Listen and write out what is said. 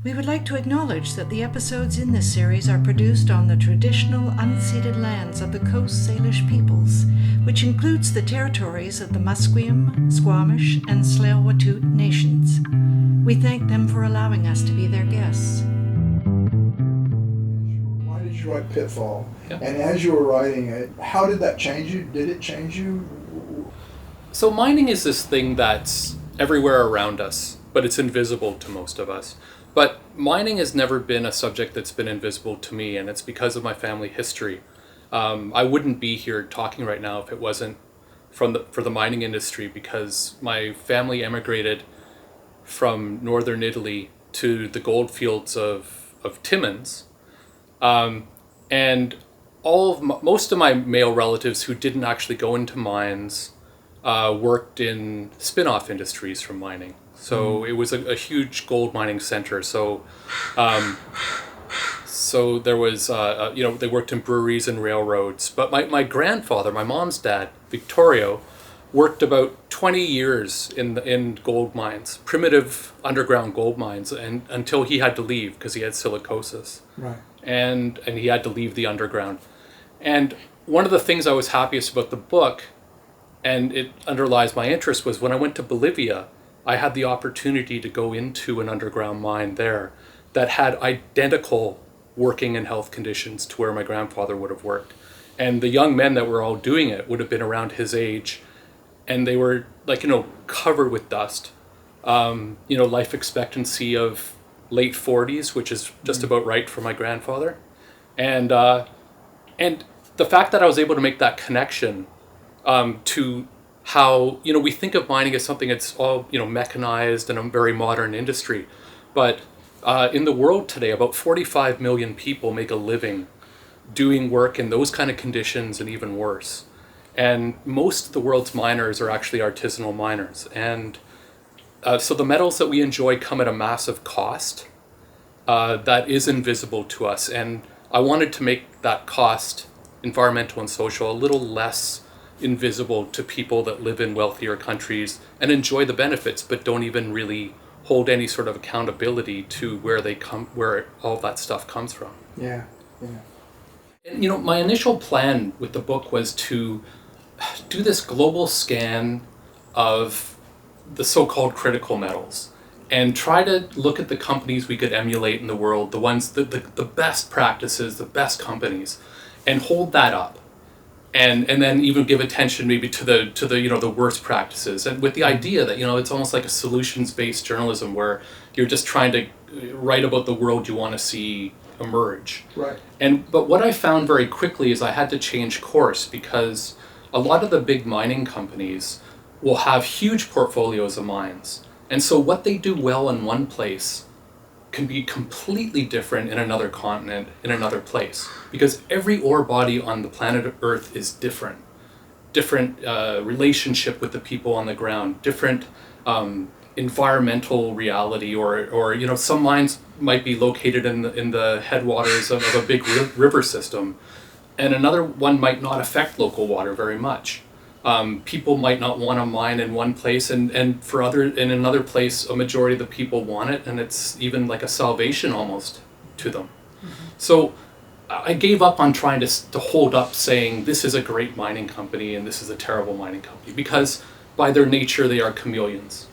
We would like to acknowledge that the episodes in this series are produced on the traditional unceded lands of the Coast Salish peoples, which includes the territories of the Musqueam, Squamish, and Tsleil-Waututh nations. We thank them for allowing us to be their guests. Why did you write Pitfall? Yep. And as you were writing it, how did that change you? Did it change you? So mining is this thing that's everywhere around us, but it's invisible to most of us. But mining has never been a subject that's been invisible to me, and it's because of my family history. I wouldn't be here talking right now if it wasn't for the mining industry, because my family emigrated from northern Italy to the gold fields of Timmins. And most of my male relatives who didn't actually go into mines worked in spin-off industries from mining. So it was a huge gold mining center. So there was, they worked in breweries and railroads. But my grandfather, my mom's dad, Victorio, worked about 20 years in gold mines, primitive underground gold mines, and until he had to leave because he had silicosis. Right. And he had to leave the underground. And one of the things I was happiest about the book, and it underlies my interest, was when I went to Bolivia, I had the opportunity to go into an underground mine there that had identical working and health conditions to where my grandfather would have worked. And the young men that were all doing it would have been around his age, and they were covered with dust. Life expectancy of late 40s, which is just about right for my grandfather. And the fact that I was able to make that connection to how, we think of mining as something that's all, mechanized and a very modern industry. But in the world today, about 45 million people make a living doing work in those kind of conditions and even worse. And most of the world's miners are actually artisanal miners. And so the metals that we enjoy come at a massive cost that is invisible to us. And I wanted to make that cost, environmental and social, a little less invisible to people that live in wealthier countries and enjoy the benefits, but don't even really hold any sort of accountability to where all that stuff comes from. Yeah. And, my initial plan with the book was to do this global scan of the so-called critical metals and try to look at the companies we could emulate in the world, the ones the best practices, the best companies, and hold that up. And then even give attention maybe to the worst practices, and with the idea that it's almost like a solutions-based journalism where you're just trying to write about the world you want to see emerge. Right. But what I found very quickly is I had to change course, because a lot of the big mining companies will have huge portfolios of mines, and so what they do well in one place can be completely different in another continent, in another place, because every ore body on the planet Earth is different relationship with the people on the ground, different environmental reality, or some mines might be located in the headwaters of a big river system, and another one might not affect local water very much. People might not want to mine in one place, and in another place, a majority of the people want it, and it's even like a salvation almost to them. Mm-hmm. So I gave up on trying to hold up saying this is a great mining company and this is a terrible mining company, because by their nature they are chameleons.